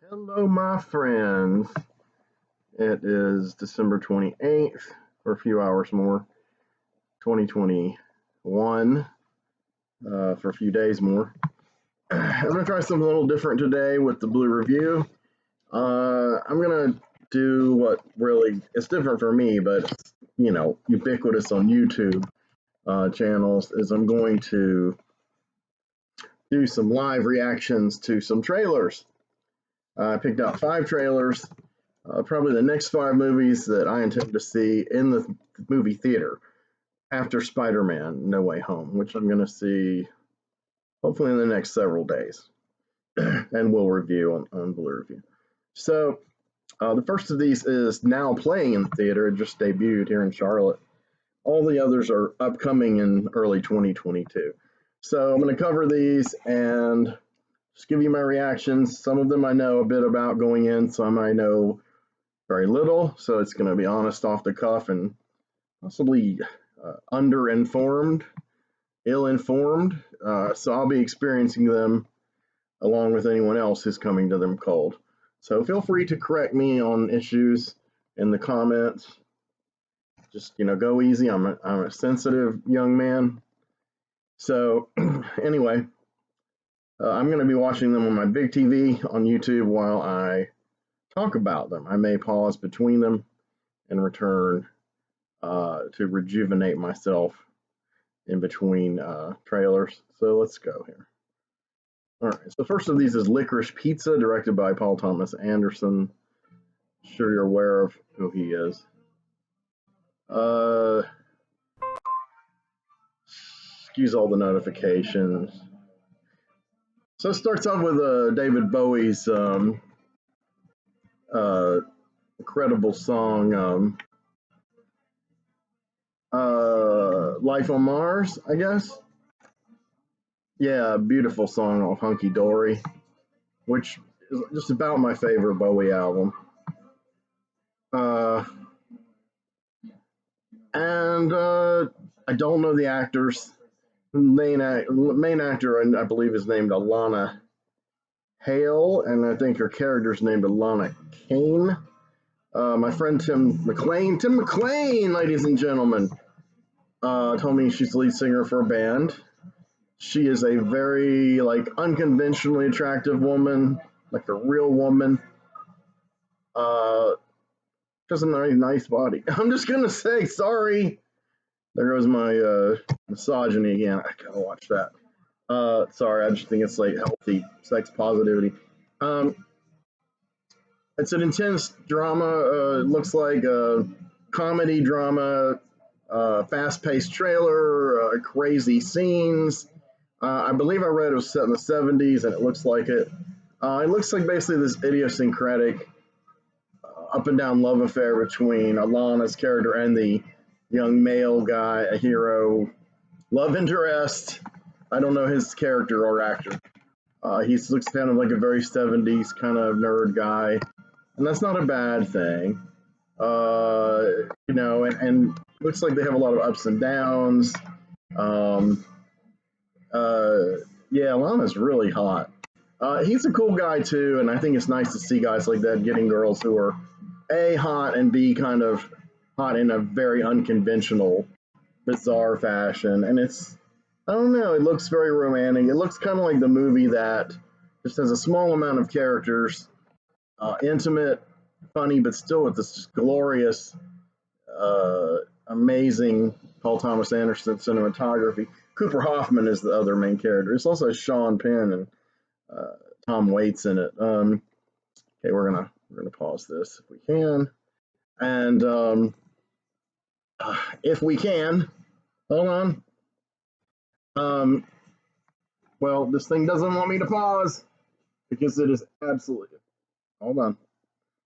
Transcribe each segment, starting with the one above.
Hello, my friends. It is December 28th, or a few hours more, 2021, for a few days more. I'm going to try something a little different today with the BLU review. I'm going to do what really is different for me, but it's, ubiquitous on YouTube channels, is I'm going to do some live reactions to some trailers. I picked out 5 trailers. Probably the next 5 movies that I intend to see in the movie theater after Spider-Man No Way Home, which I'm going to see hopefully in the next several days, and we'll review on BLU Review. So the first of these is now playing in the theater. It just debuted here in Charlotte. All the others are upcoming in early 2022. So I'm going to cover these and just give you my reactions. Some of them I know a bit about going in, some I know very little, so it's going to be honest, off the cuff, and possibly under-informed, ill-informed. So I'll be experiencing them along with anyone else who's coming to them cold. So feel free to correct me on issues in the comments. Just, go easy. I'm a sensitive young man. So anyway, I'm going to be watching them on my big TV on YouTube while I talk about them. I may pause between them and return to rejuvenate myself in between trailers. So let's go here. All right, so first of these is Licorice Pizza, directed by Paul Thomas Anderson. I'm sure you're aware of who he is. Excuse all the notifications. So it starts off with David Bowie's incredible song, Life on Mars, I guess. Yeah, beautiful song off Hunky Dory, which is just about my favorite Bowie album. And I don't know the actors. The main actor, I believe, is named Alana Hale, and I think her character's named Alana Kane. My friend Tim McLean, ladies and gentlemen, told me she's the lead singer for a band. She is a very, unconventionally attractive woman, like a real woman. Just a nice body. I'm just gonna say, sorry. There goes my misogyny again. I gotta watch that. Sorry, I just think it's healthy sex positivity. It's an intense drama. It looks like a comedy drama, fast-paced trailer, crazy scenes. I believe I read it was set in the 70s, and it looks like it. It looks like basically this idiosyncratic up and down love affair between Alana's character and the young male guy, a hero, love interest. I don't know his character or actor. He looks kind of like a very 70s kind of nerd guy, and that's not a bad thing. And looks like they have a lot of ups and downs. Yeah, Alana's really hot. He's a cool guy too, and I think it's nice to see guys like that getting girls who are A, hot, and B, kind of hot in a very unconventional, bizarre fashion. And I don't know, it looks very romantic. It looks kind of like the movie that just has a small amount of characters, intimate, funny, but still with this glorious, amazing Paul Thomas Anderson cinematography. Cooper Hoffman is the other main character. It's also Sean Penn and Tom Waits in it. Okay, we're gonna pause this if we can, and if we can, hold on. Well, this thing doesn't want me to pause because it is absolutely. Hold on.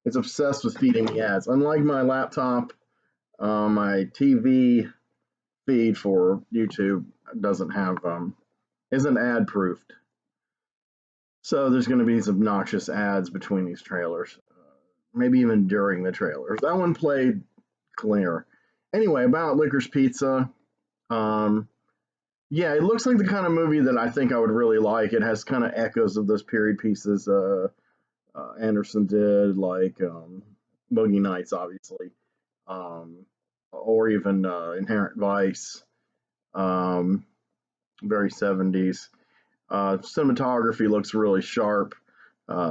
It's obsessed with feeding me ads. Unlike my laptop, my TV feed for YouTube doesn't have isn't ad proofed. So there's going to be some obnoxious ads between these trailers, maybe even during the trailers. That one played clear. Anyway, about Licorice Pizza. Yeah, it looks like the kind of movie that I think I would really like. It has kind of echoes of those period pieces, Anderson did, like Boogie Nights, obviously, um, or even Inherent Vice, um, very 70s. Cinematography looks really sharp.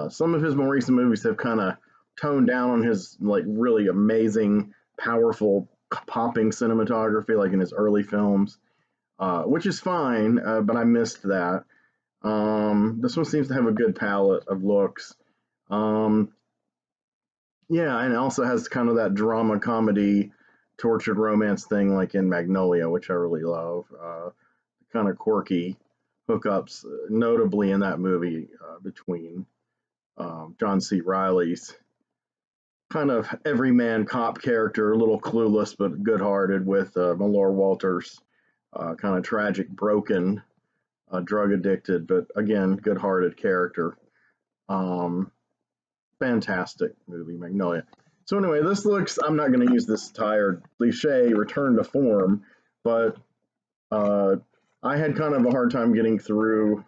Some of his more recent movies have kind of toned down on his like really amazing, powerful, popping cinematography, like in his early films, which is fine, but I missed that. This one seems to have a good palette of looks. Um, yeah, and it also has kind of that drama comedy, tortured romance thing like in Magnolia, which I really love. Kind of quirky hookups, notably in that movie between John C. Riley's kind of everyman cop character, a little clueless but good-hearted, with Malore Walters, kind of tragic, broken, drug addicted, but again, good-hearted character. Um, Fantastic movie, Magnolia. So anyway, this looks. I'm not going to use this tired cliche return to form, but uh, I had kind of a hard time getting through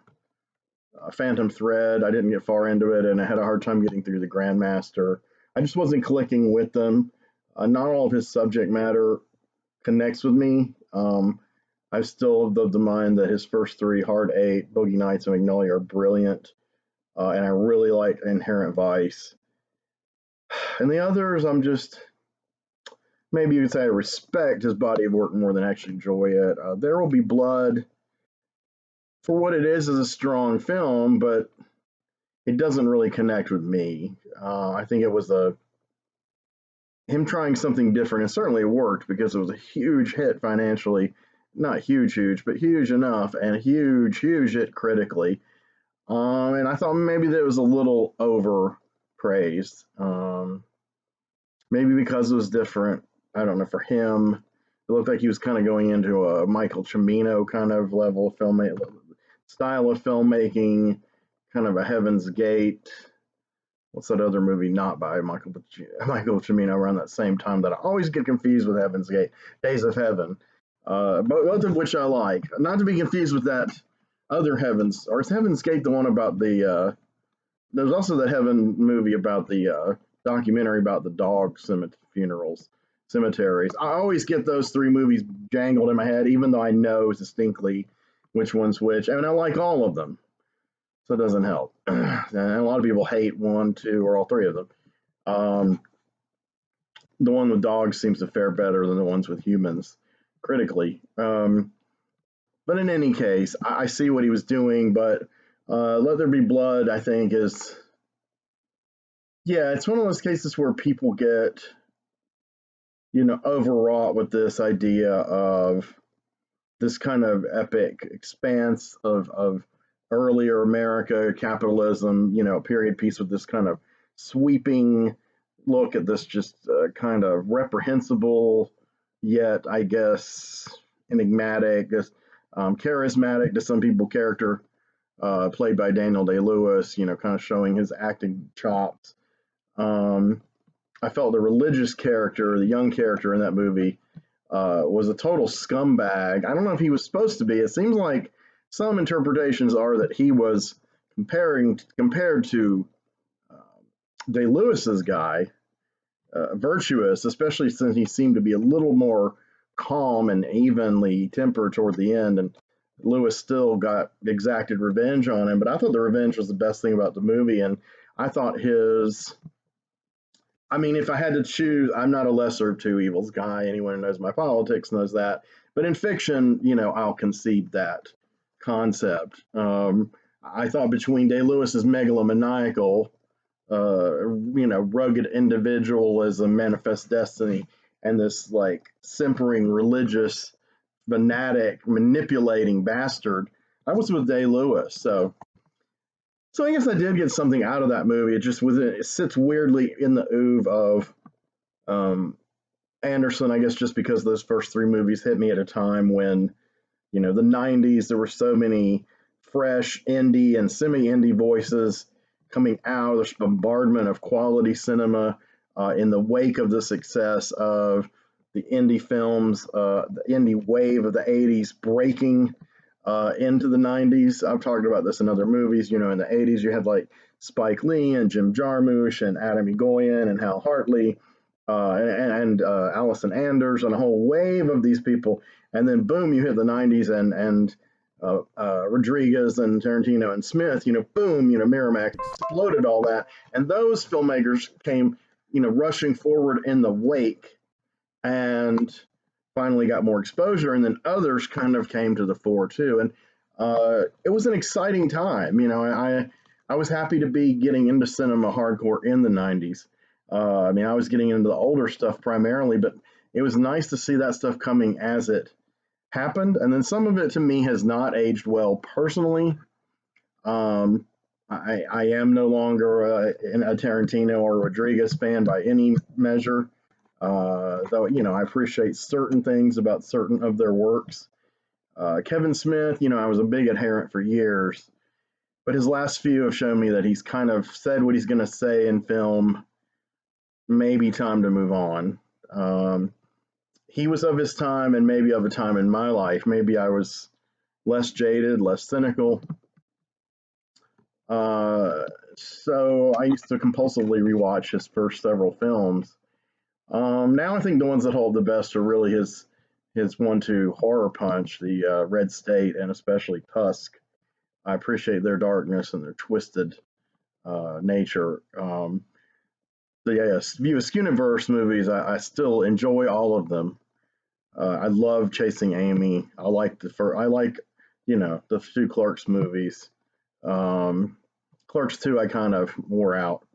Phantom Thread. I didn't get far into it, and I had a hard time getting through the Grandmaster. I just wasn't clicking with them. Not all of his subject matter connects with me. I still of the mind that his first three, Hard Eight, Boogie Nights, and Magnolia, are brilliant, and I really like Inherent Vice. And the others, I'm just maybe you would say I respect his body of work more than actually enjoy it. There Will Be Blood, for what it is a strong film, but it doesn't really connect with me. I think it was him trying something different, and certainly it worked because it was a huge hit financially, not huge, huge, but huge enough, and huge, huge hit critically. And I thought maybe that was a little overpraised. Maybe because it was different. I don't know, for him. It looked like he was kind of going into a Michael Cimino kind of level of filmmaking, style of filmmaking, kind of a Heaven's Gate. What's that other movie not by Michael Cimino around that same time that I always get confused with Heaven's Gate, Days of Heaven, both of which I like. Not to be confused with that other Heavens, or is Heaven's Gate the one about the, there's also the Heaven movie about the documentary about the dog cemeteries. I always get those three movies jangled in my head, even though I know distinctly which one's which. I mean, I like all of them, so it doesn't help. And a lot of people hate one, two, or all three of them. Um, the one with dogs seems to fare better than the ones with humans, critically. But in any case, I see what he was doing. But Let There Be Blood, I think, is, yeah, it's one of those cases where people get, overwrought with this idea of this kind of epic expanse of earlier America, capitalism, period piece with this kind of sweeping look at this just kind of reprehensible, yet I guess enigmatic, charismatic to some people character, played by Daniel Day-Lewis, kind of showing his acting chops. I felt the religious character, the young character in that movie, was a total scumbag. I don't know if he was supposed to be. It seems like some interpretations are that he was compared to uh, Day Lewis's guy, virtuous, especially since he seemed to be a little more calm and evenly tempered toward the end. And Lewis still got exacted revenge on him, but I thought the revenge was the best thing about the movie. And I thought I mean, if I had to choose, I'm not a lesser of two evils guy. Anyone who knows my politics knows that. But in fiction, I'll concede that concept. I thought between Day Lewis's megalomaniacal, rugged individualism, manifest destiny, and this like simpering religious fanatic, manipulating bastard, I was with Day Lewis. So I guess I did get something out of that movie. It sits weirdly in the oeuvre of um, Anderson. I guess just because those first three movies hit me at a time when, the '90s, there were so many fresh indie and semi-indie voices coming out. This bombardment of quality cinema in the wake of the success of the indie films, the indie wave of the '80s breaking. into the 90s. I've talked about this in other movies. You know, in the 80s, you had like Spike Lee and Jim Jarmusch and Adam Egoyan and Hal Hartley and Allison Anders and a whole wave of these people. And then boom, you hit the 90s and Rodriguez and Tarantino and Smith, you know, boom, you know, Miramax exploded all that. And those filmmakers came, you know, rushing forward in the wake and finally got more exposure. And then others kind of came to the fore too. And it was an exciting time. You know, I was happy to be getting into cinema hardcore in the 90s. I mean, I was getting into the older stuff primarily, but it was nice to see that stuff coming as it happened. And then some of it to me has not aged well personally. I am no longer a Tarantino or Rodriguez fan by any measure, though, you know, I appreciate certain things about certain of their works. Kevin Smith, you know, I was a big adherent for years, but his last few have shown me that he's kind of said what he's going to say in film. Maybe time to move on. He was of his time and maybe of a time in my life. Maybe I was less jaded, less cynical. So I used to compulsively rewatch his first several films. Now I think the ones that hold the best are really his 1-2 horror punch, the Red State and especially Tusk. I appreciate their darkness and their twisted nature. The View Askewniverse movies, I still enjoy all of them. I love Chasing Amy. I like you know, the 2 Clerks movies. Clerks 2 I kind of wore out.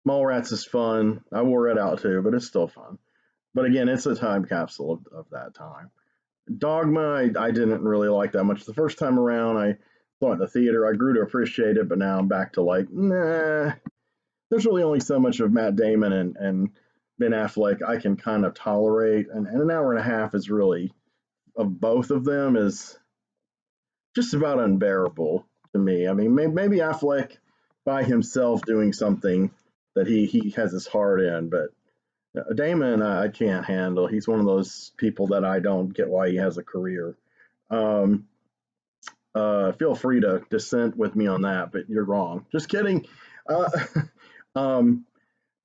Mallrats is fun. I wore it out too, but it's still fun. But again, it's a time capsule of that time. Dogma, I didn't really like that much the first time around. I saw it in the theater. I grew to appreciate it, but now I'm back to like, nah. There's really only so much of Matt Damon and Ben Affleck I can kind of tolerate, and an hour and a half is really, of both of them, is just about unbearable to me. I mean, maybe Affleck by himself doing something that he has his heart in, but Damon I can't handle. He's one of those people that I don't get why he has a career. Feel free to dissent with me on that, but you're wrong. Just kidding.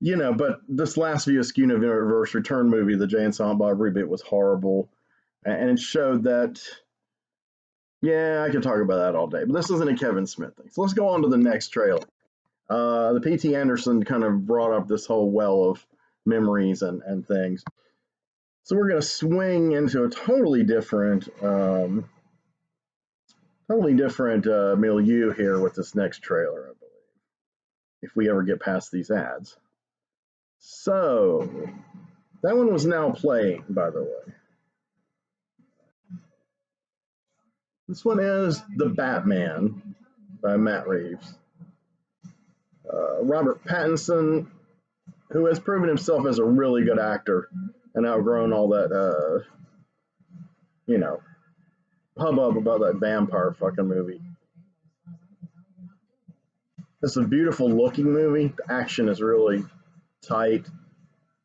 You know, but this last View Askewniverse return movie, the Jay and Silent Bob reboot, was horrible, and it showed that. Yeah, I could talk about that all day, but this isn't a Kevin Smith thing. So let's go on to the next trailer. The P.T. Anderson kind of brought up this whole well of memories and things. So we're going to swing into a totally different milieu here with this next trailer, I believe, if we ever get past these ads. So that one was now playing, by the way. This one is The Batman by Matt Reeves. Robert Pattinson, who has proven himself as a really good actor and outgrown all that, you know, hubbub about that vampire fucking movie. It's a beautiful looking movie. The action is really tight,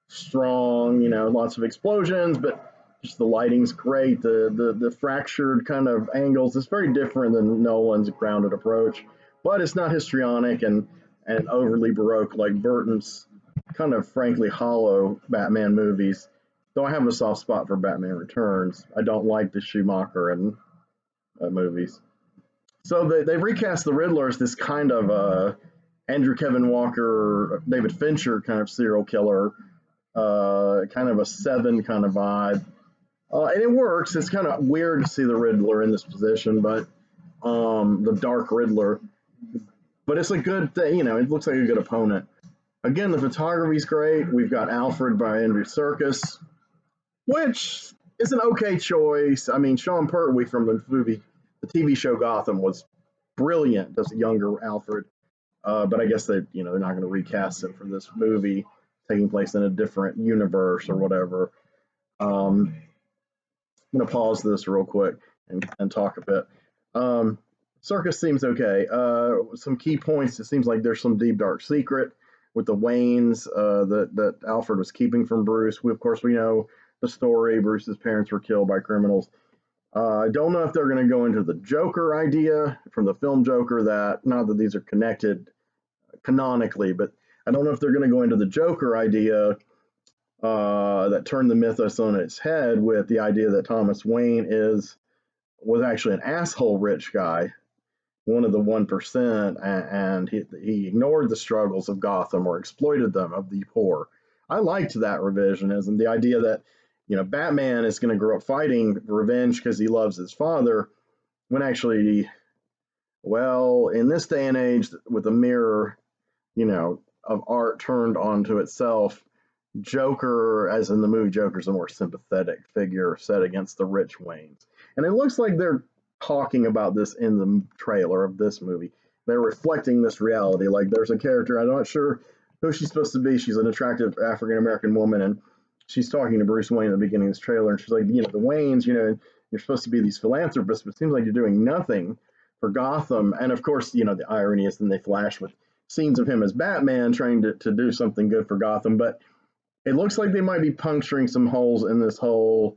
strong, you know, lots of explosions, but just the lighting's great. The fractured kind of angles. It's very different than Nolan's grounded approach, but it's not histrionic and overly baroque like Burton's kind of frankly hollow Batman movies. Though I have a soft spot for Batman Returns. I don't like the Schumacher and movies. So they've recast the Riddler as this kind of Andrew Kevin Walker, David Fincher kind of serial killer, kind of a Seven kind of vibe. And it works. It's kind of weird to see the Riddler in this position, but the Dark Riddler. But it's a good thing, you know, it looks like a good opponent. Again, the photography's great. We've got Alfred by Andrew Serkis, which is an okay choice. I mean, Sean Pertwee from the TV show Gotham was brilliant as a younger Alfred. But I guess they're not going to recast him for this movie taking place in a different universe or whatever. I'm going to pause this real quick and talk a bit. Circus seems okay. Some key points. It seems like there's some deep dark secret with the Waynes that Alfred was keeping from Bruce. Of course, we know the story. Bruce's parents were killed by criminals. I don't know if they're going to go into the Joker idea from the film Joker, that not that these are connected canonically, but I don't know if they're going to go into the Joker idea that turned the mythos on its head with the idea that Thomas Wayne was actually an asshole rich guy, one of the 1%, and he ignored the struggles of Gotham or exploited them, of the poor. I liked that revisionism, the idea that, Batman is going to grow up fighting revenge because he loves his father, when actually, well, in this day and age, with a mirror, of art turned onto itself, Joker, as in the movie Joker, is a more sympathetic figure set against the rich Waynes. And it looks like they're talking about this in the trailer of this movie. They're reflecting this reality. Like, there's a character, I'm not sure who she's supposed to be. She's an attractive African American woman, and she's talking to Bruce Wayne at the beginning of this trailer, and she's like, the Waynes, you're supposed to be these philanthropists, but it seems like you're doing nothing for Gotham. And of course, the irony is then they flash with scenes of him as Batman trying to do something good for Gotham. But it looks like they might be puncturing some holes in this whole,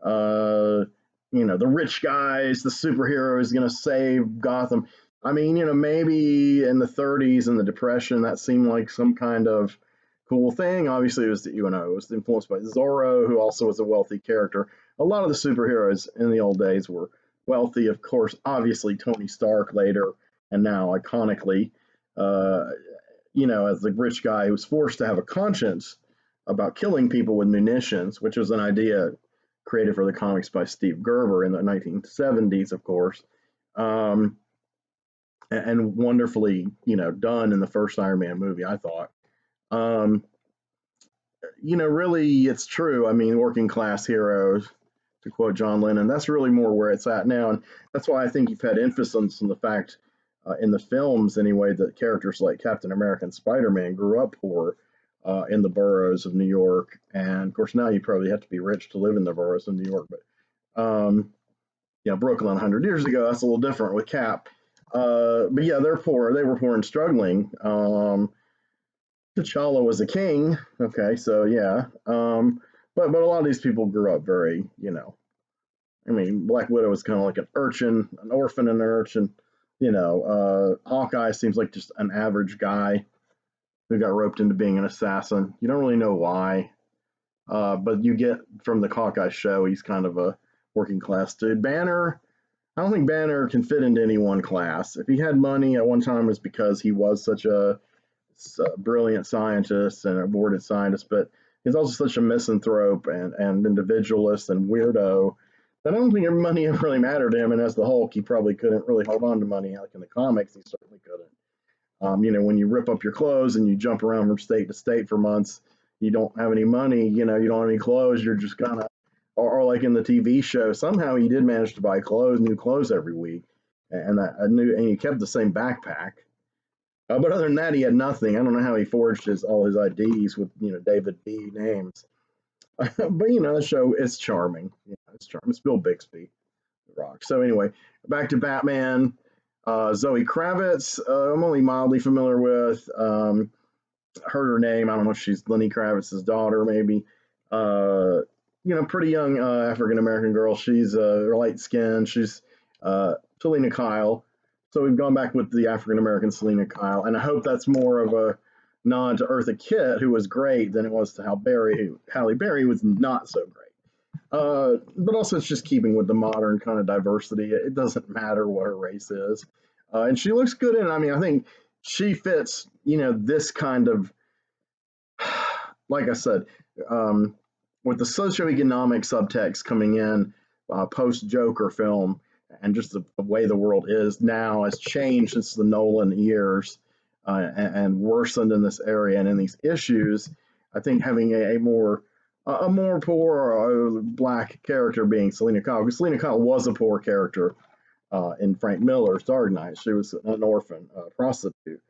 the rich guys, the superhero is going to save Gotham. I mean, maybe in the 30s and the Depression, that seemed like some kind of cool thing. Obviously, it was, it was influenced by Zorro, who also was a wealthy character. A lot of the superheroes in the old days were wealthy, of course. Obviously, Tony Stark later, and now iconically, as the rich guy who was forced to have a conscience about killing people with munitions, which was an idea created for the comics by Steve Gerber in the 1970s, of course, and wonderfully, done in the first Iron Man movie, I thought. Really, it's true. I mean, working class heroes, to quote John Lennon, that's really more where it's at now. And that's why I think you've had emphasis on the fact, in the films anyway, that characters like Captain America and Spider-Man grew up poor in the boroughs of New York. And of course, now you probably have to be rich to live in the boroughs of New York. But Brooklyn 100 years ago, that's a little different with Cap. But yeah, they're poor. They were poor and struggling. T'Challa was a king. Okay, so yeah. But a lot of these people grew up very, I mean, Black Widow was kind of like an urchin, an orphan and an urchin. Hawkeye seems like just an average guy who got roped into being an assassin. You don't really know why, but you get from the Hawkeye show, he's kind of a working class dude. Banner, I don't think Banner can fit into any one class. If he had money at one time, it was because he was such a brilliant scientist and awarded scientist, but he's also such a misanthrope and individualist and weirdo that I don't think money ever really mattered to him. And as the Hulk, he probably couldn't really hold on to money. Like in the comics, he certainly couldn't. When you rip up your clothes and you jump around from state to state for months, you don't have any money, you don't have any clothes, you're just kind of, or like in the TV show, somehow he did manage to buy new clothes every week, and and he kept the same backpack. But other than that, he had nothing. I don't know how he forged all his IDs with David B names. But the show is charming. It's charming. It's Bill Bixby, The Rock. So anyway, back to Batman. Zoe Kravitz, I'm only mildly familiar with. Heard her name. I don't know if she's Lenny Kravitz's daughter, maybe. Pretty young African American girl. She's light skinned. She's Selena Kyle. So we've gone back with the African American Selena Kyle, and I hope that's more of a nod to Eartha Kitt, who was great, than it was to Halle Berry was not so great. But also it's just keeping with the modern kind of diversity. It doesn't matter what her race is. And she looks good in it. I mean, I think she fits, this kind of, like I said, with the socioeconomic subtext coming in post-Joker film, and just the way the world is now has changed since the Nolan years, and worsened in this area and in these issues. I think having a more poor black character being Selena Kyle, because Selena Kyle was a poor character in Frank Miller's Dark Knight. She was an orphan prostitute.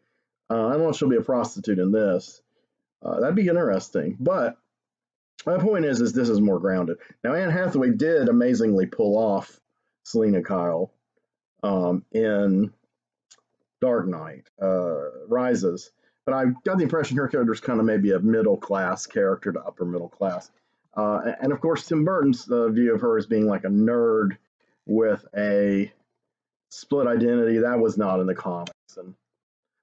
I don't know if she'll be a prostitute in this. That'd be interesting. But my point is this is more grounded. Now, Anne Hathaway did amazingly pull off Selena Kyle in Dark Knight Rises. But I got the impression her character is kind of maybe a middle class character to upper middle class. And of course, Tim Burton's view of her as being like a nerd with a split identity. That was not in the comics.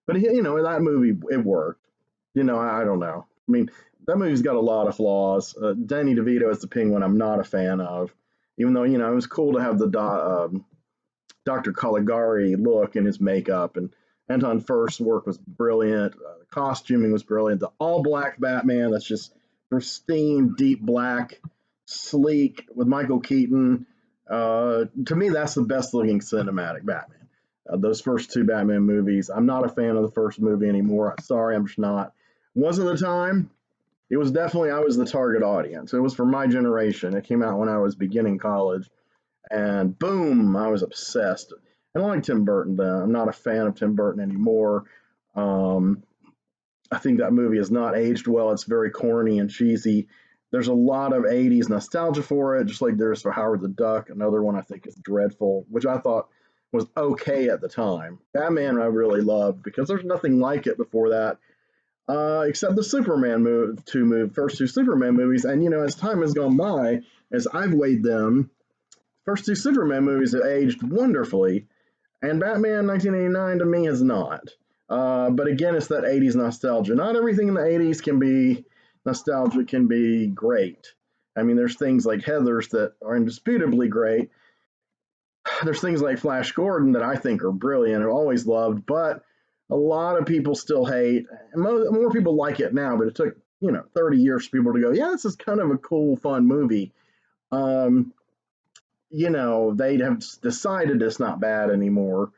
But that movie, it worked. I don't know. I mean, that movie's got a lot of flaws. Danny DeVito as the Penguin, I'm not a fan of. Even though it was cool to have the Dr. Caligari look and his makeup, and Anton Furst's work was brilliant. The costuming was brilliant. The all-black Batman, that's just pristine, deep black, sleek with Michael Keaton. To me, that's the best-looking cinematic Batman. Those first two Batman movies. I'm not a fan of the first movie anymore. Sorry, I'm just not. Wasn't the time. It was definitely, I was the target audience. It was for my generation. It came out when I was beginning college. And boom, I was obsessed. I don't like Tim Burton, though. I'm not a fan of Tim Burton anymore. I think that movie has not aged well. It's very corny and cheesy. There's a lot of 80s nostalgia for it, just like there's for Howard the Duck. Another one I think is dreadful, which I thought was okay at the time. Batman I really loved because there's nothing like it before that, except the Superman first two Superman movies. And as time has gone by, as I've weighed them, first two Superman movies have aged wonderfully, and Batman 1989 to me has not. But again, it's that 80s nostalgia. Not everything in the 80s can be nostalgia, can be great. I mean, there's things like Heathers that are indisputably great. There's things like Flash Gordon that I think are brilliant. I've always loved, but a lot of people still hate. And more people like it now, but it took 30 years for people to go, yeah, this is kind of a cool, fun movie. They have decided it's not bad anymore.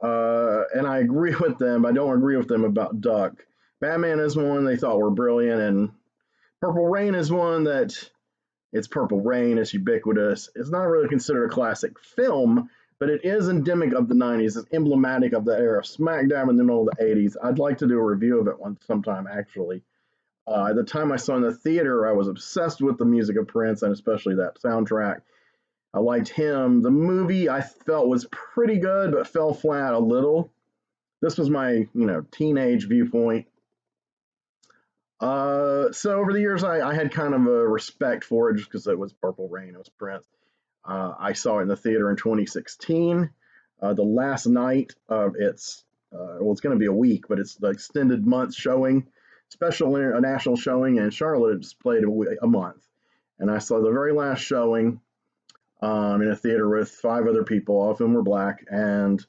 And I agree with them. I don't agree with them about Duck. Batman is one they thought were brilliant, and Purple Rain is one that it's Purple Rain. It's ubiquitous. It's not really considered a classic film, but it is endemic of the 90s. It's emblematic of the era, smack dab in the middle of the 80s. I'd like to do a review of it sometime, actually. At the time I saw it in the theater, I was obsessed with the music of Prince, and especially that soundtrack. I liked him. The movie I felt was pretty good, but fell flat a little. This was my, teenage viewpoint. So over the years, I had kind of a respect for it just because it was Purple Rain, it was Prince. I saw it in the theater in 2016. The last night of its, it's going to be a week, but it's the extended month showing, special national showing, and Charlotte it's played a month. And I saw the very last showing in a theater with 5 other people, all of whom were black, and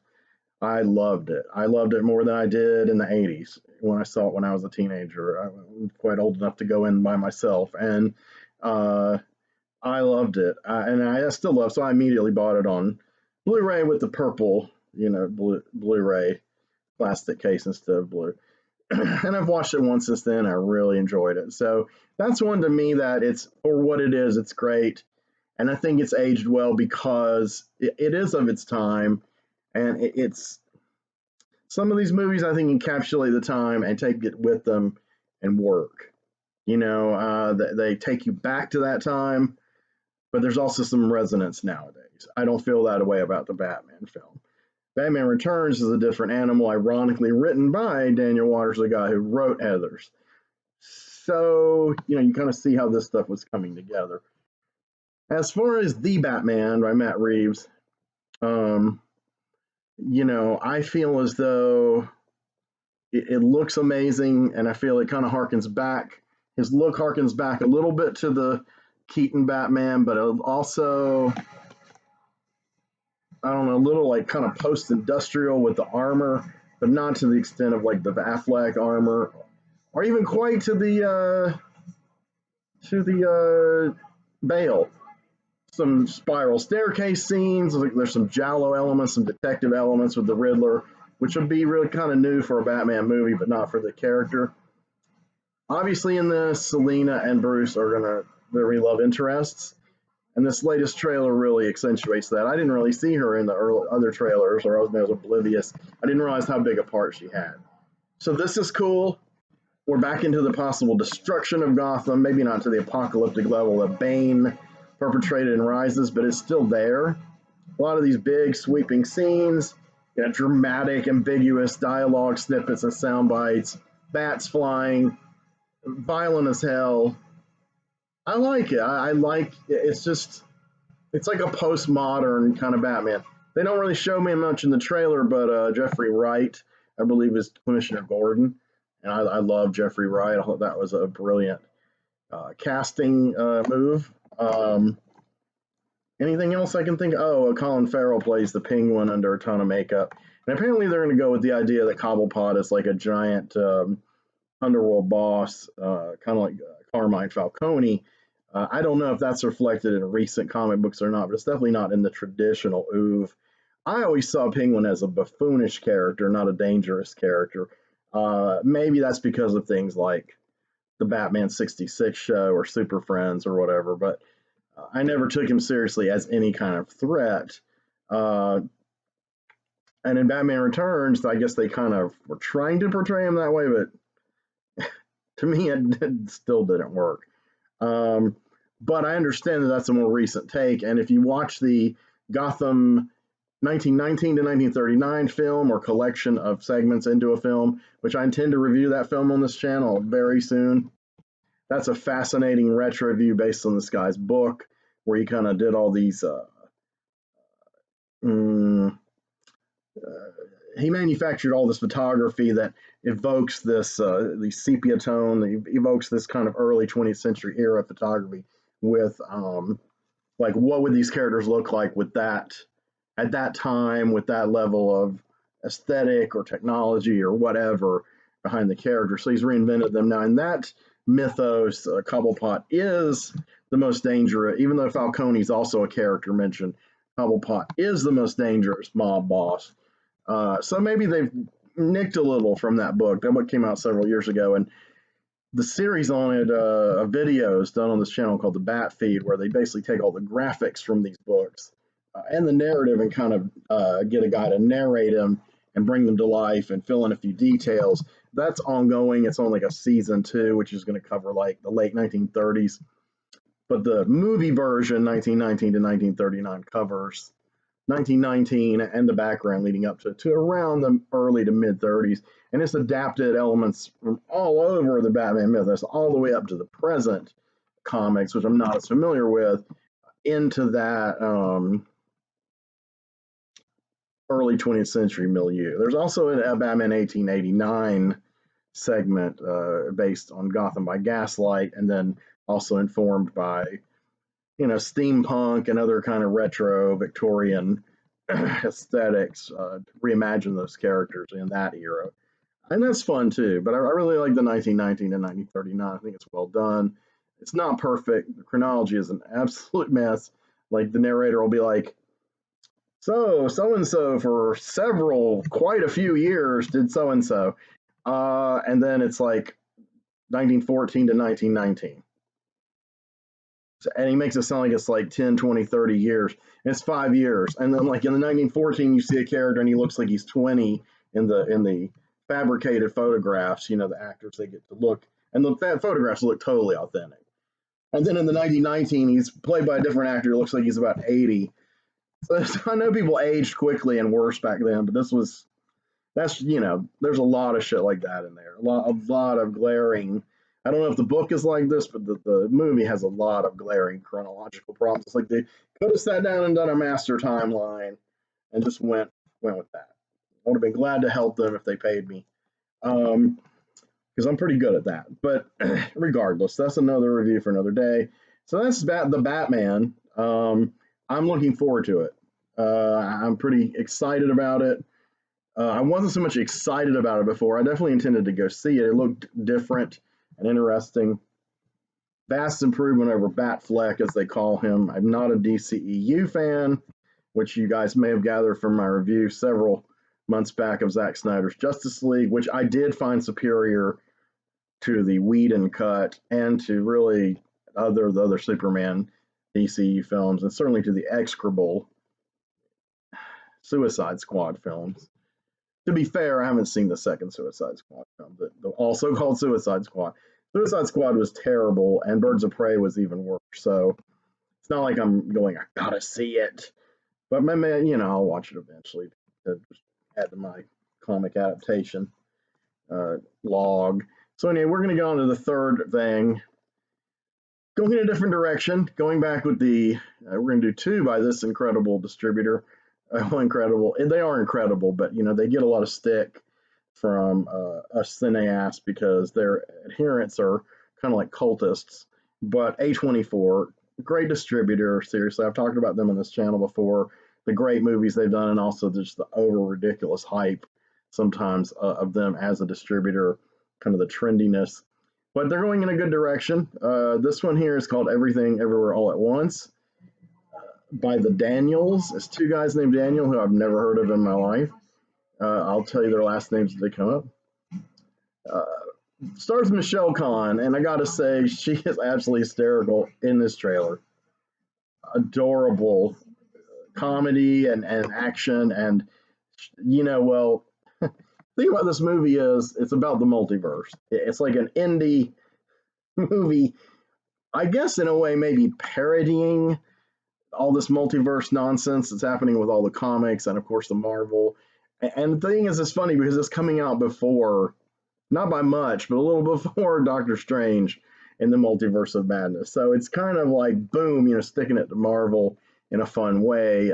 I loved it. I loved it more than I did in the 80s when I saw it when I was a teenager. I was quite old enough to go in by myself, and I loved it. And I still love it, so I immediately bought it on Blu-ray with the purple, Blu-ray plastic case instead of blue. And I've watched it once since then. I really enjoyed it. So that's one to me that it's, for what it is, it's great. And I think it's aged well because it is of its time, and it's some of these movies I think encapsulate the time and take it with them and work. They take you back to that time, but there's also some resonance nowadays. I don't feel that way about the Batman film. Batman Returns is a different animal, ironically written by Daniel Waters, the guy who wrote Heathers. So, you kind of see how this stuff was coming together. As far as The Batman by Matt Reeves, I feel as though it looks amazing, and I feel it kind of harkens back. His look harkens back a little bit to the Keaton Batman, but also, I don't know, a little like kind of post-industrial with the armor, but not to the extent of like the Affleck armor, or even quite to the Bale. Some spiral staircase scenes. There's some giallo elements, some detective elements with the Riddler, which would be really kind of new for a Batman movie, but not for the character. Obviously, in this, Selina and Bruce are their love interests, and this latest trailer really accentuates that. I didn't really see her in the other trailers, or I was oblivious. I didn't realize how big a part she had. So this is cool. We're back into the possible destruction of Gotham, maybe not to the apocalyptic level that Bane perpetrated in Rises, but it's still there. A lot of these big sweeping scenes, dramatic, ambiguous dialogue snippets and sound bites, bats flying, violent as hell. I like it. I like it's it's like a postmodern kind of Batman. They don't really show me much in the trailer, but Jeffrey Wright, I believe, is Commissioner Gordon, and I love Jeffrey Wright. I thought that was a brilliant casting move. Anything else I can think of? Oh, Colin Farrell plays the Penguin under a ton of makeup. And apparently they're going to go with the idea that Cobblepot is like a giant underworld boss, kind of like Carmine Falcone. I don't know if that's reflected in recent comic books or not, but it's definitely not in the traditional OOV. I always saw Penguin as a buffoonish character, not a dangerous character. Maybe that's because of things like the Batman 66 show or Super Friends or whatever, but I never took him seriously as any kind of threat. And in Batman Returns, I guess they kind of were trying to portray him that way, but to me, it still didn't work. But I understand that that's a more recent take. And if you watch the Gotham 1919 to 1939 film or collection of segments into a film, which I intend to review that film on this channel very soon, that's a fascinating retro view based on this guy's book, where he kind of did all these. He manufactured all this photography that evokes this the sepia tone, that evokes this kind of early 20th century era photography with like what would these characters look like with that at that time, with that level of aesthetic or technology or whatever behind the character. So he's reinvented them now. In that mythos, Cobblepot is the most dangerous, even though Falcone is also a character mentioned. Cobblepot is the most dangerous mob boss. So maybe they've nicked a little from that book. That book came out several years ago, and the series on it, a video is done on this channel called the Bat Feed, where they basically take all the graphics from these books and the narrative and kind of get a guy to narrate them and bring them to life and fill in a few details. That's ongoing. It's on like a season 2, which is going to cover like the late 1930s. But the movie version, 1919 to 1939, covers 1919 and the background leading up to around the early to mid 30s. And it's adapted elements from all over the Batman mythos, all the way up to the present comics, which I'm not as familiar with, into that early 20th century milieu. There's also a Batman 1889 segment based on Gotham by Gaslight, and then also informed by, you know, steampunk and other kind of retro Victorian aesthetics, reimagine those characters in that era. And that's fun too. But I really like the 1919 to 1939. I think it's well done. It's not perfect. The chronology is an absolute mess. Like the narrator will be like, so and so for quite a few years did so and so. And then it's like 1914 to 1919. And he makes it sound like it's like 10, 20, 30 years. And it's 5 years. And then like in the 1914, you see a character and he looks like he's 20 in the fabricated photographs, you know, the actors, they get to look, and the photographs look totally authentic. And then in the 1919, he's played by a different actor who looks like he's about 80. So I know people aged quickly and worse back then, but that's, you know, there's a lot of shit like that in there. A lot of glaring. I don't know if the book is like this, but the movie has a lot of glaring chronological problems. It's like they could have sat down and done a master timeline and just went with that. I would have been glad to help them if they paid me, because I'm pretty good at that. But regardless, that's another review for another day. So that's the Batman. I'm looking forward to it. I'm pretty excited about it. I wasn't so much excited about it before. I definitely intended to go see it. It looked different and interesting. Vast improvement over Batfleck, as they call him. I'm not a DCEU fan, which you guys may have gathered from my review several months back of Zack Snyder's Justice League, which I did find superior to the Whedon cut and to really the other Superman DCEU films, and certainly to the execrable Suicide Squad films. To be fair, I haven't seen the second Suicide Squad film, the also called Suicide Squad. Suicide Squad was terrible, and Birds of Prey was even worse. So it's not like I'm going, I gotta see it. But man, you know, I'll watch it eventually to just add to my comic adaptation log. So anyway, we're gonna go on to the third thing. Going in a different direction, going back with the, we're going to do two by this incredible distributor. Incredible. They are incredible, but you know, they get a lot of stick from us cineasts because their adherents are kind of like cultists. But A24, great distributor. Seriously, I've talked about them on this channel before. The great movies they've done, and also just the over ridiculous hype sometimes of them as a distributor, kind of the trendiness. But they're going in a good direction. This one here is called Everything Everywhere All at Once by the Daniels. It's two guys named Daniel who I've never heard of in my life. I'll tell you their last names as they come up. Stars Michelle Khan, and I gotta say, she is absolutely hysterical in this trailer. Adorable comedy and action, and you know, well, the thing about this movie is it's about the multiverse. It's like an indie movie, I guess, in a way, maybe parodying all this multiverse nonsense that's happening with all the comics and, of course, the Marvel. And the thing is, it's funny because it's coming out before, not by much, but a little before Doctor Strange in the Multiverse of Madness. So it's kind of like, boom, you know, sticking it to Marvel in a fun way.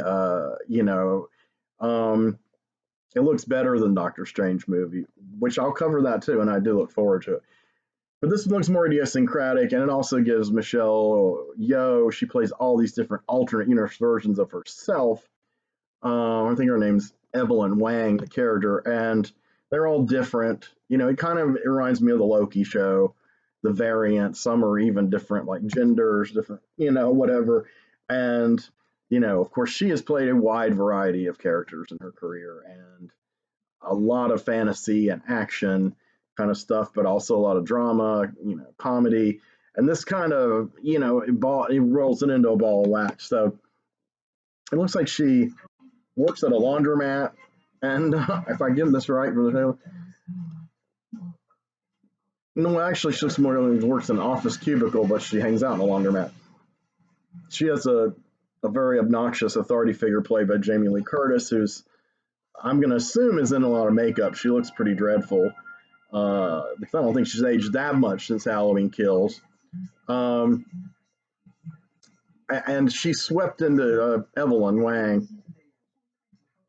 It looks better than Doctor Strange movie, which I'll cover that too, and I do look forward to it. But this looks more idiosyncratic, and it also gives Michelle Yeoh. She plays all these different alternate universe versions of herself. I think her name's Evelyn Wang, the character, and they're all different. You know, it reminds me of the Loki show, the variants. Some are even different, like genders, different, you know, whatever. And you know, of course, she has played a wide variety of characters in her career, and a lot of fantasy and action kind of stuff, but also a lot of drama, you know, comedy. And this kind of, you know, it rolls it into a ball of wax. So it looks like she works at a laundromat. And if I get this right from the trailer, no, actually, she looks more like works in an office cubicle, but she hangs out in a laundromat. She has a very obnoxious authority figure played by Jamie Lee Curtis, who's, I'm going to assume, is in a lot of makeup. She looks pretty dreadful. Because I don't think she's aged that much since Halloween Kills. And she's swept into Evelyn Wang.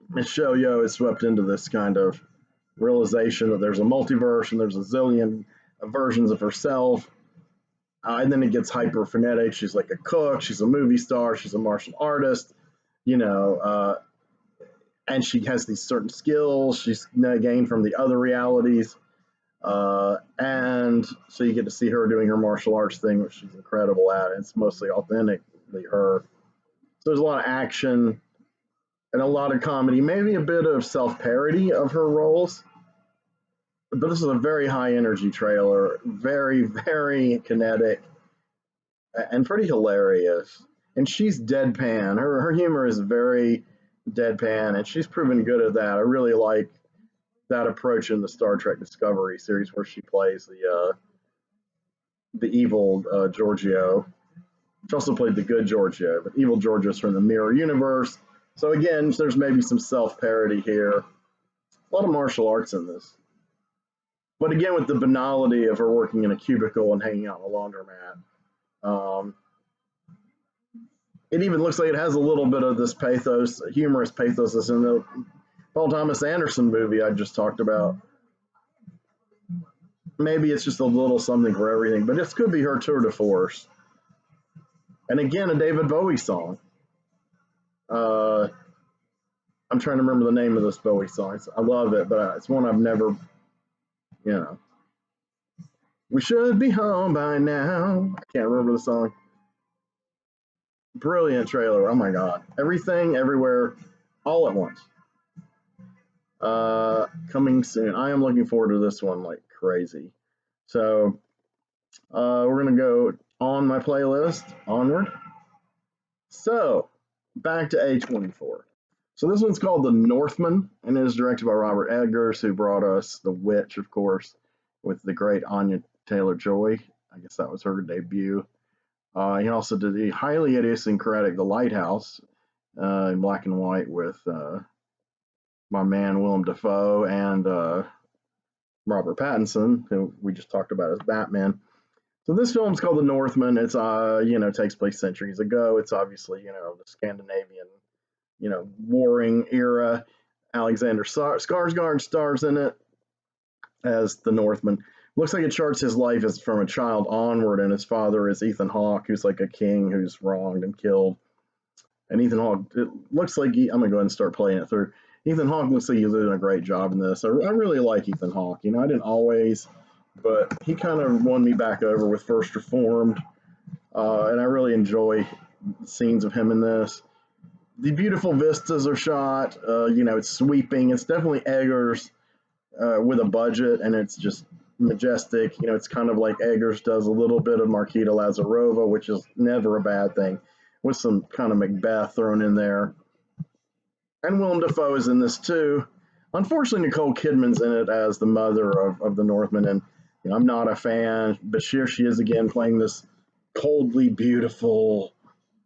Michelle Yeoh is swept into this kind of realization that there's a multiverse and there's a zillion versions of herself. And then it gets hyper frenetic. She's like a cook. She's a movie star. She's a martial artist. You know, and she has these certain skills she's gained from the other realities. And so you get to see her doing her martial arts thing, which she's incredible at. It's mostly authentically her. So there's a lot of action and a lot of comedy, maybe a bit of self-parody of her roles. But this is a very high energy trailer, very, very kinetic, and pretty hilarious. And she's deadpan. Her humor is very deadpan, and she's proven good at that. I really like that approach in the Star Trek Discovery series where she plays the evil Giorgio. She also played the good Giorgio, but evil Giorgio's from the Mirror Universe. So again, there's maybe some self-parody here. A lot of martial arts in this. But again, with the banality of her working in a cubicle and hanging out in a laundromat. It even looks like it has a little bit of this pathos, humorous pathos that's in the Paul Thomas Anderson movie I just talked about. Maybe it's just a little something for everything, but this could be her tour de force. And again, a David Bowie song. I'm trying to remember the name of this Bowie song. I love it, but it's one I've never, you know. We should be home by now. I can't remember the song. Brilliant trailer. Oh my God. Everything, everywhere, all at once. Coming soon. I am looking forward to this one like crazy. So we're going to go on my playlist, onward. So back to A24. So this one's called The Northman, and it is directed by Robert Eggers, who brought us The Witch, of course, with the great Anya Taylor-Joy. I guess that was her debut. He also did the highly idiosyncratic The Lighthouse in black and white with my man Willem Dafoe and Robert Pattinson, who we just talked about as Batman. So this film's called The Northman. It's takes place centuries ago. It's obviously the Scandinavian warring era. Alexander Skarsgård stars in it as the Northman. Looks like it charts his life as from a child onward, and his father is Ethan Hawke, who's like a king who's wronged and killed. And Ethan Hawke, it looks like I'm gonna go ahead and start playing it through. Ethan Hawke looks like he's doing a great job in this. I really like Ethan Hawke. I didn't always, but he kind of won me back over with First Reformed, and I really enjoy scenes of him in this. The beautiful vistas are shot. It's sweeping. It's definitely Eggers with a budget, and it's just majestic. It's kind of like Eggers does a little bit of Marquita Lazarova, which is never a bad thing, with some kind of Macbeth thrown in there. And Willem Dafoe is in this too. Unfortunately, Nicole Kidman's in it as the mother of the Northman, and I'm not a fan, but here she is again playing this coldly beautiful,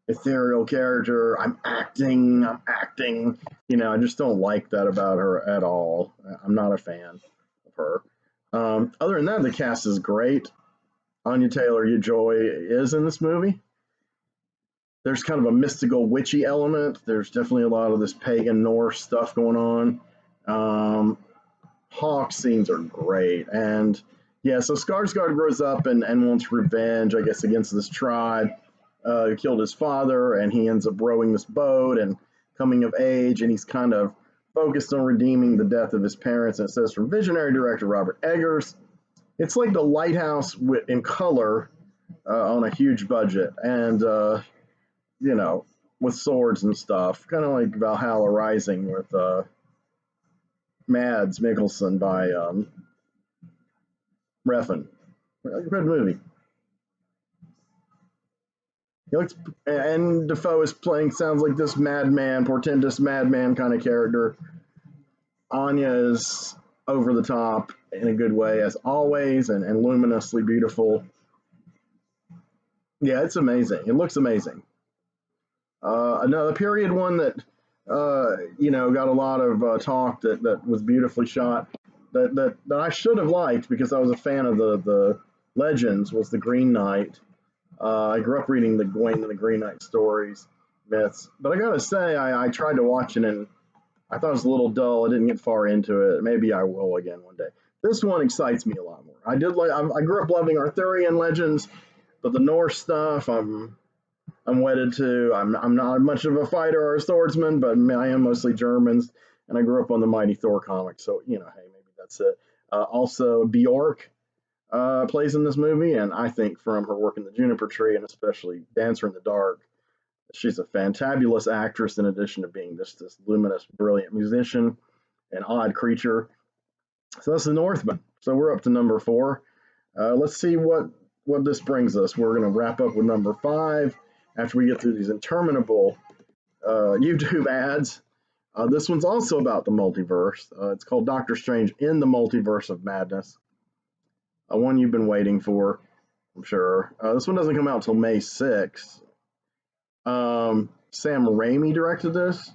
ethereal character. I'm acting. I just don't like that about her at all. I'm not a fan of her. Other than that, the cast is great. Anya Taylor-Joy is in this movie. There's kind of a mystical, witchy element. There's definitely a lot of this pagan Norse stuff going on. Hawk scenes are great. And yeah, so Skarsgård grows up and wants revenge, I guess, against this tribe who killed his father, and he ends up rowing this boat and coming of age, and he's kind of focused on redeeming the death of his parents. And it says from visionary director Robert Eggers. It's like The Lighthouse in color on a huge budget, and with swords and stuff, kind of like Valhalla Rising with Mads Mikkelsen by Refn. Good movie. And Defoe is playing, sounds like this madman, portentous madman kind of character. Anya is over the top in a good way, as always, and luminously beautiful. Yeah, it's amazing. It looks amazing. Another period one that got a lot of talk that was beautifully shot that I should have liked because I was a fan of the Legends was The Green Knight. I grew up reading the Gawain and the Green Knight stories, myths, but I gotta say I tried to watch it and I thought it was a little dull. I didn't get far into it. Maybe I will again one day. This one excites me a lot more. I grew up loving Arthurian legends, but the Norse stuff I'm wedded to. I'm not much of a fighter or a swordsman, but I am mostly Germans, and I grew up on the Mighty Thor comics, so hey, maybe that's it. Also, Bjork plays in this movie, and I think from her work in the Juniper Tree and especially Dancer in the Dark, she's a fantabulous actress in addition to being this luminous, brilliant musician, an odd creature. So that's The Northman. So we're up to number 4. Let's see what this brings us. We're going to wrap up with number 5 after we get through these interminable YouTube ads. This one's also about the multiverse. It's called Doctor Strange in the Multiverse of Madness. One you've been waiting for, I'm sure. This one doesn't come out until May 6th. Sam Raimi directed this,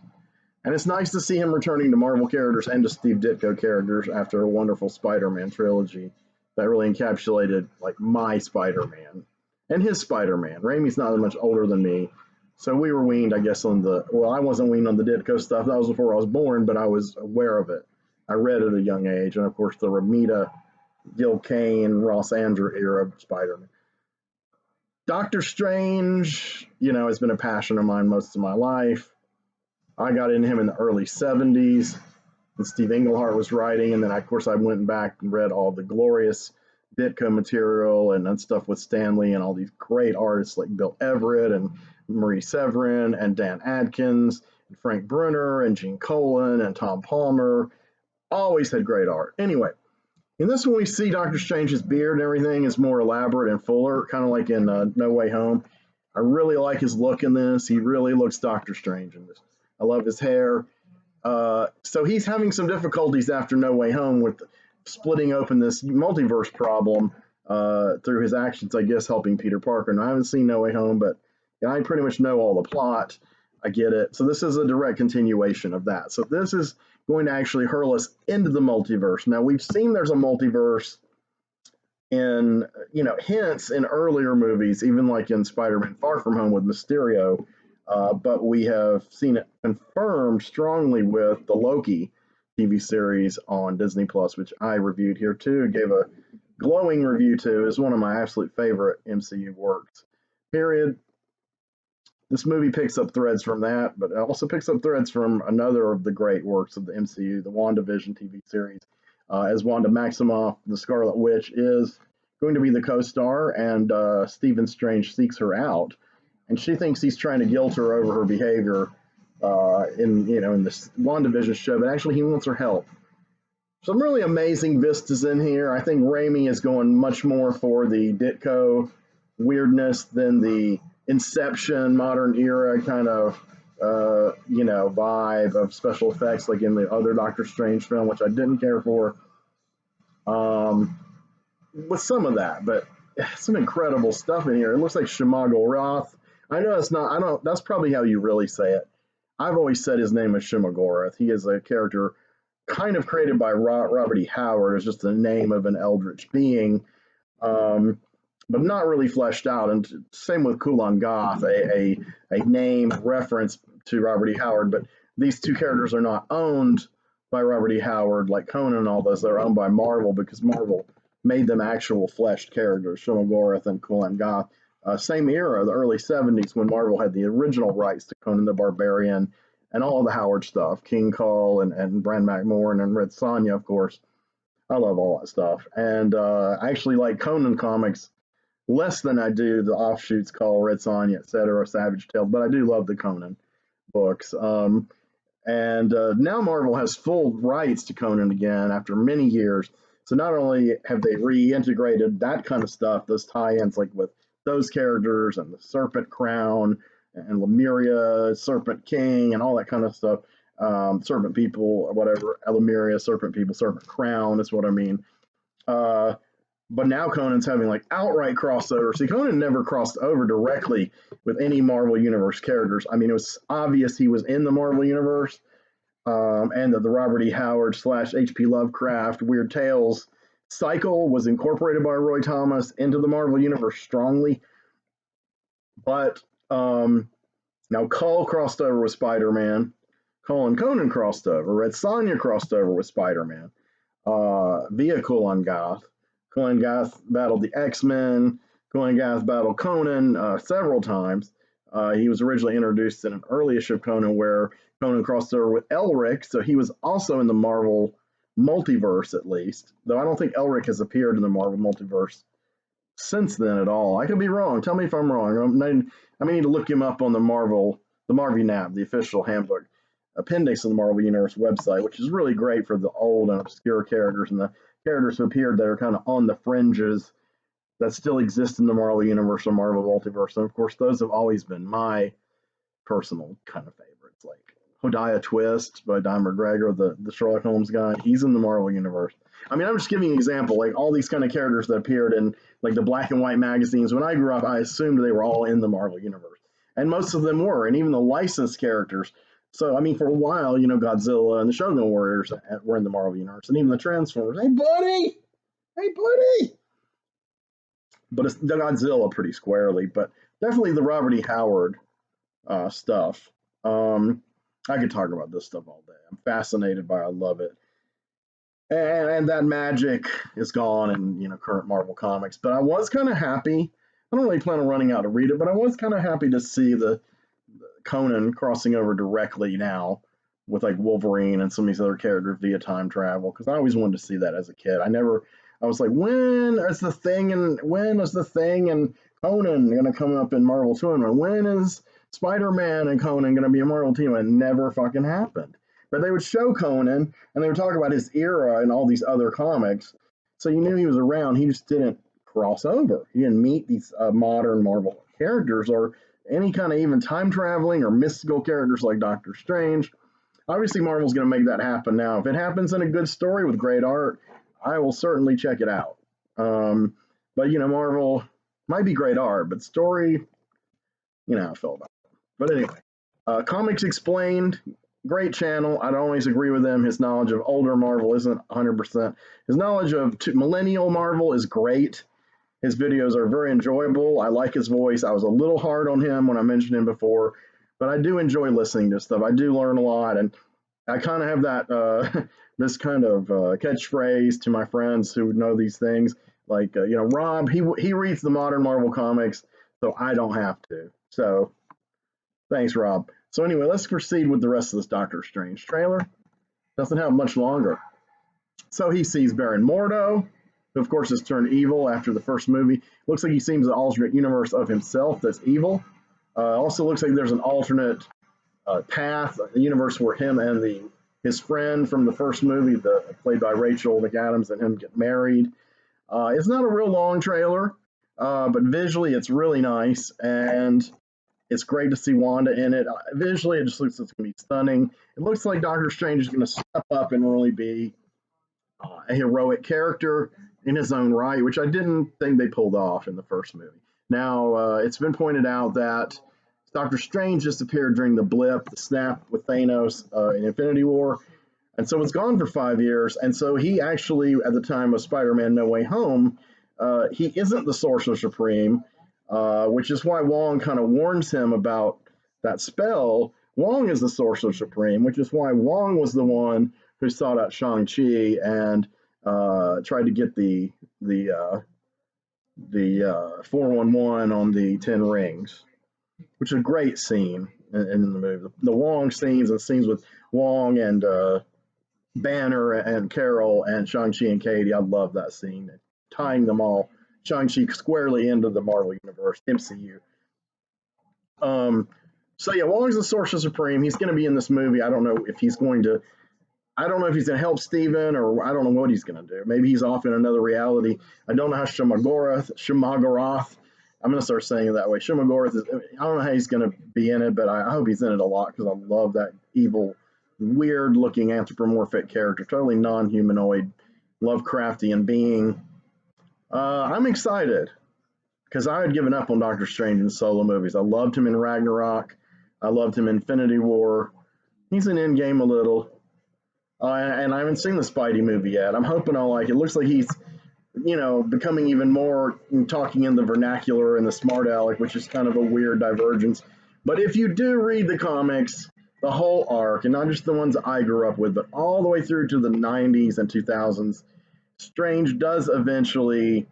and it's nice to see him returning to Marvel characters and to Steve Ditko characters after a wonderful Spider-Man trilogy that really encapsulated like my Spider-Man and his Spider-Man. Raimi's not that much older than me, so we were weaned, I guess, I wasn't weaned on the Ditko stuff. That was before I was born, but I was aware of it. I read at a young age, and of course the Romita, Gil Kane, Ross Andrew era of Spider-Man. Doctor Strange, has been a passion of mine most of my life. I got into him in the early 70s, and Steve Englehart was writing, and then, of course, I went back and read all the glorious Ditko material and stuff with Stanley and all these great artists like Bill Everett and Marie Severin and Dan Adkins and Frank Brunner and Gene Colan and Tom Palmer. Always had great art. Anyway, in this one, we see Doctor Strange's beard and everything is more elaborate and fuller, kind of like in No Way Home. I really like his look in this. He really looks Doctor Strange in this. I love his hair. So he's having some difficulties after No Way Home with splitting open this multiverse problem through his actions, I guess, helping Peter Parker. Now, I haven't seen No Way Home, but I pretty much know all the plot. I get it. So this is a direct continuation of that. So this is going to actually hurl us into the multiverse. Now, we've seen there's a multiverse in, hints in earlier movies, even like in Spider-Man Far From Home with Mysterio. But we have seen it confirmed strongly with the Loki TV series on Disney Plus, which I reviewed here too, gave a glowing review to. Is one of my absolute favorite MCU works. Period. This movie picks up threads from that, but it also picks up threads from another of the great works of the MCU, the WandaVision TV series. As Wanda Maximoff, the Scarlet Witch, is going to be the co-star, and Stephen Strange seeks her out, and she thinks he's trying to guilt her over her behavior in this WandaVision show, but actually he wants her help. Some really amazing vistas in here. I think Raimi is going much more for the Ditko weirdness than the Inception modern era kind of vibe of special effects like in the other Doctor Strange film, which I didn't care for. With some of that, but some incredible stuff in here. It looks like Shemaggorath. I know it's not. I don't. That's probably how you really say it. I've always said his name is Shemaggorath. He is a character kind of created by Robert E. Howard. It's just the name of an eldritch being, but not really fleshed out. And same with Kulan Gath, a name reference to Robert E. Howard. But these two characters are not owned by Robert E. Howard like Conan and all those. They're owned by Marvel because Marvel made them actual fleshed characters, Shemaggorath and Kulan Gath. Same era, the early 70s, when Marvel had the original rights to Conan the Barbarian and all the Howard stuff, King Kull and Bran McMorn and Red Sonja, of course. I love all that stuff. And I actually like Conan comics less than I do the offshoots Kull, Red Sonja, etc., Savage Tales, but I do love the Conan books. And now Marvel has full rights to Conan again after many years. So not only have they reintegrated that kind of stuff, those tie-ins like with those characters and the Serpent Crown and Lemuria, Serpent King, and all that kind of stuff. Serpent People, or whatever, Lemuria, Serpent People, Serpent Crown is what I mean. But now Conan's having like outright crossover. See, Conan never crossed over directly with any Marvel Universe characters. I mean, it was obvious he was in the Marvel Universe, and that the Robert E. Howard / H.P. Lovecraft Weird Tales cycle was incorporated by Roy Thomas into the Marvel Universe strongly. But now Kull crossed over with Spider-Man. Kull and Conan crossed over. Red Sonja crossed over with Spider-Man via Kulan Gath. Kulan Gath battled the X-Men. Kulan Gath battled Conan several times. He was originally introduced in an early issue of Conan where Conan crossed over with Elric, so he was also in the Marvel multiverse at least. Though I don't think Elric has appeared in the Marvel multiverse since then at all. I could be wrong. Tell me if I'm wrong. I may need to look him up on the MarVNAP, the official handbook appendix of the Marvel Universe website, which is really great for the old and obscure characters and the characters who appeared that are kind of on the fringes that still exist in the Marvel Universe or Marvel Multiverse. And of course, those have always been my personal kind of favorites, like Hodiah Twist by Don McGregor, the Sherlock Holmes guy. He's in the Marvel Universe. I mean, I'm just giving you an example, like all these kind of characters that appeared in like the black and white magazines. When I grew up, I assumed they were all in the Marvel Universe. And most of them were, and even the licensed characters. So, I mean, for a while, Godzilla and the Shogun Warriors were in the Marvel Universe, and even the Transformers. Hey, buddy! Hey, buddy! But it's the Godzilla pretty squarely, but definitely the Robert E. Howard stuff. I could talk about this stuff all day. I'm fascinated by it. I love it. And that magic is gone in current Marvel comics. But I was kind of happy. I don't really plan on running out to read it, but I was kind of happy to see the Conan crossing over directly now with like Wolverine and some of these other characters via time travel, because I always wanted to see that as a kid. I was like, when is the Thing and Conan going to come up in Marvel 2? And when is Spider-Man and Conan going to be a Marvel team? And it never fucking happened. But they would show Conan, and they would talk about his era and all these other comics. So you knew he was around. He just didn't cross over. He didn't meet these modern Marvel characters or any kind of even time traveling or mystical characters like Doctor Strange. Obviously, Marvel's going to make that happen now. If it happens in a good story with great art, I will certainly check it out. But, Marvel might be great art, but story, I feel about it. But anyway, Comics Explained great channel. I don't always agree with him. His knowledge of older Marvel isn't 100%. His knowledge of millennial Marvel is great. His videos are very enjoyable. I like his voice. I was a little hard on him when I mentioned him before, but I do enjoy listening to stuff. I do learn a lot, and I kind of have that this kind of catchphrase to my friends who know these things, like Rob. He reads the modern Marvel comics, so I don't have to. So thanks, Rob. So anyway, let's proceed with the rest of this Doctor Strange trailer. Doesn't have much longer. So he sees Baron Mordo, who of course has turned evil after the first movie. Looks like he sees an alternate universe of himself that's evil. Also looks like there's an alternate path, a universe where him and his friend from the first movie, played by Rachel McAdams, and him get married. It's not a real long trailer, but visually it's really nice, and it's great to see Wanda in it. Visually, it just looks like it's going to be stunning. It looks like Doctor Strange is going to step up and really be a heroic character in his own right, which I didn't think they pulled off in the first movie. Now, it's been pointed out that Doctor Strange disappeared during the blip, the snap with Thanos in Infinity War, and so it's gone for 5 years. And so he actually, at the time of Spider-Man No Way Home, he isn't the Sorcerer Supreme, which is why Wong kind of warns him about that spell. Wong is the Sorcerer Supreme, which is why Wong was the one who sought out Shang-Chi and tried to get the 411 on the 10 rings, which is a great scene in the movie. The Wong scenes and scenes with Wong and Banner and Carol and Shang-Chi and Katie, I love that scene. Tying them all, Shang-Chi squarely into the Marvel Universe, MCU. So yeah, Wong's the Sorcerer Supreme. He's going to be in this movie. I don't know if he's going to help Steven, or I don't know what he's going to do. Maybe he's off in another reality. I don't know how Shamagorath, I'm going to start saying it that way. Shamagorath I don't know how he's going to be in it, but I hope he's in it a lot because I love that evil, weird looking anthropomorphic character, totally non-humanoid, Lovecraftian being. I'm excited because I had given up on Doctor Strange in solo movies. I loved him in Ragnarok. I loved him in Infinity War. He's in Endgame a little. And I haven't seen the Spidey movie yet. I'm hoping I'll like it. It looks like he's, becoming even more talking in the vernacular and the smart aleck, which is kind of a weird divergence. But if you do read the comics, the whole arc, and not just the ones I grew up with, but all the way through to the 90s and 2000s, Strange does eventually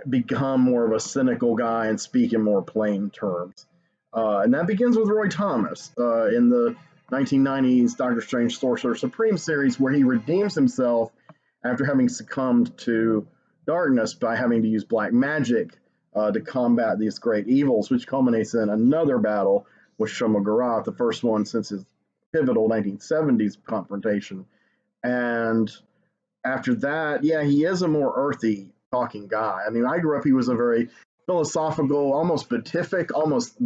become more of a cynical guy and speak in more plain terms. And that begins with Roy Thomas in the 1990s Doctor Strange Sorcerer Supreme series, where he redeems himself after having succumbed to darkness by having to use black magic to combat these great evils, which culminates in another battle with Shamagorath, the first one since his pivotal 1970s confrontation. And after that, yeah, he is a more earthy talking guy. I mean, I grew up, he was a very philosophical, almost beatific, almost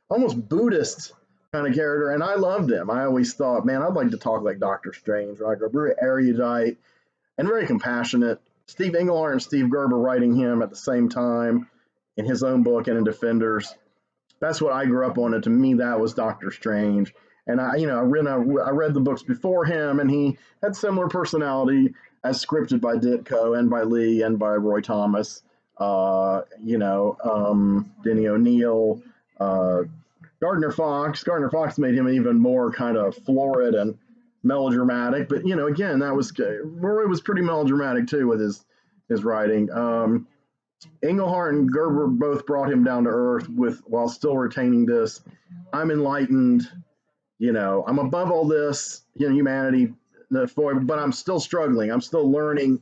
Buddhist kind of character, and I loved him. I always thought, man, I'd like to talk like Doctor Strange, like a very erudite and very compassionate. Steve Englehart and Steve Gerber writing him at the same time in his own book and in Defenders. That's what I grew up on, and to me, that was Doctor Strange. And I read the books before him, and he had similar personality as scripted by Ditko and by Lee and by Roy Thomas. Denny O'Neil, Gardner Fox. Gardner Fox made him even more kind of florid and melodramatic. But again, Roy was pretty melodramatic too with his writing. Englehart and Gerber both brought him down to earth while still retaining this. I'm enlightened. I'm above all this, humanity, but I'm still struggling. I'm still learning.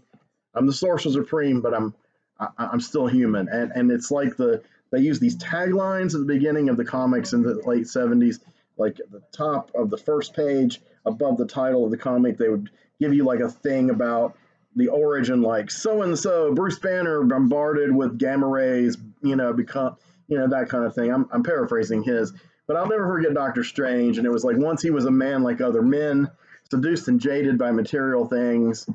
I'm the Sorcerer Supreme, but I'm still human. And it's like they use these taglines at the beginning of the comics in the late 70s, like at the top of the first page, above the title of the comic, they would give you like a thing about the origin, like so-and-so, Bruce Banner bombarded with gamma rays, become, that kind of thing. I'm paraphrasing his. But I'll never forget Doctor Strange, and it was like once he was a man like other men, seduced and jaded by material things,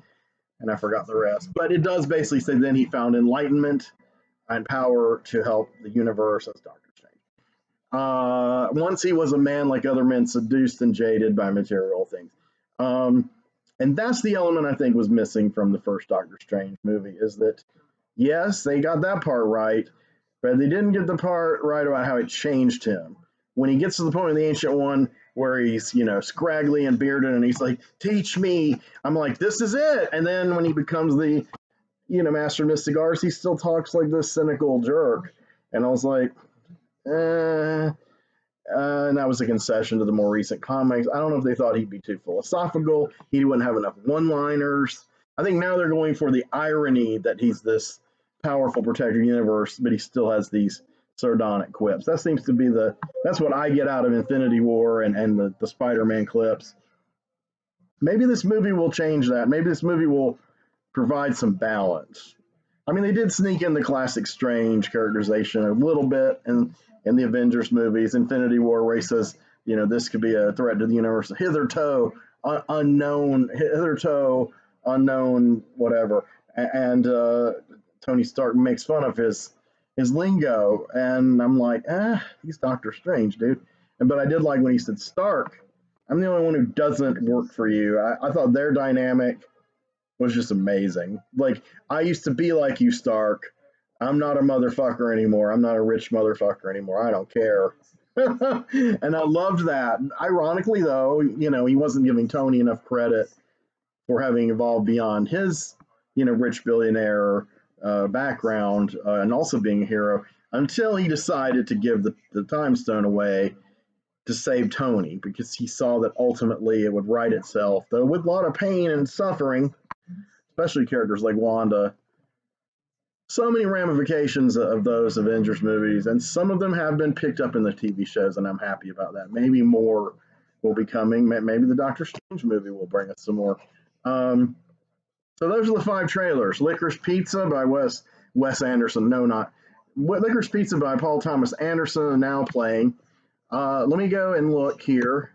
and I forgot the rest. But it does basically say then he found enlightenment and power to help the universe as Doctor Strange. Once he was a man like other men, seduced and jaded by material things. Um, and that's the element I think was missing from the first Doctor Strange movie, is that yes, they got that part right, but they didn't get the part right about how it changed him. When he gets to the point in the Ancient One where he's, scraggly and bearded and he's like, teach me, I'm like, this is it. And then when he becomes the, Master of Mystic Arts, he still talks like this cynical jerk. And I was like, eh. And that was a concession to the more recent comics. I don't know if they thought he'd be too philosophical. He wouldn't have enough one-liners. I think now they're going for the irony that he's this powerful protector of the universe, but he still has these sardonic quips. That seems to be that's what I get out of Infinity War and the Spider-Man clips. Maybe this movie will change that. Maybe this movie will provide some balance. I mean, they did sneak in the classic Strange characterization a little bit in the Avengers movies, Infinity War, where he says, this could be a threat to the universe, hitherto unknown, whatever. And Tony Stark makes fun of his lingo, and I'm like, he's Doctor Strange, dude. But I did like when he said, Stark, I'm the only one who doesn't work for you. I thought their dynamic was just amazing. Like, I used to be like you, Stark. I'm not a motherfucker anymore. I'm not a rich motherfucker anymore. I don't care. And I loved that. Ironically, though, he wasn't giving Tony enough credit for having evolved beyond his, rich billionaire background and also being a hero until he decided to give the Time Stone away to save Tony, because he saw that ultimately it would right itself, though with a lot of pain and suffering, especially characters like Wanda. So many ramifications of those Avengers movies, and some of them have been picked up in the TV shows, and I'm happy about that. Maybe more will be coming. Maybe the Doctor Strange movie will bring us some more. So those are the 5 trailers. Licorice Pizza by Wes Anderson. No, not Licorice Pizza by Paul Thomas Anderson, now playing. Let me go and look here.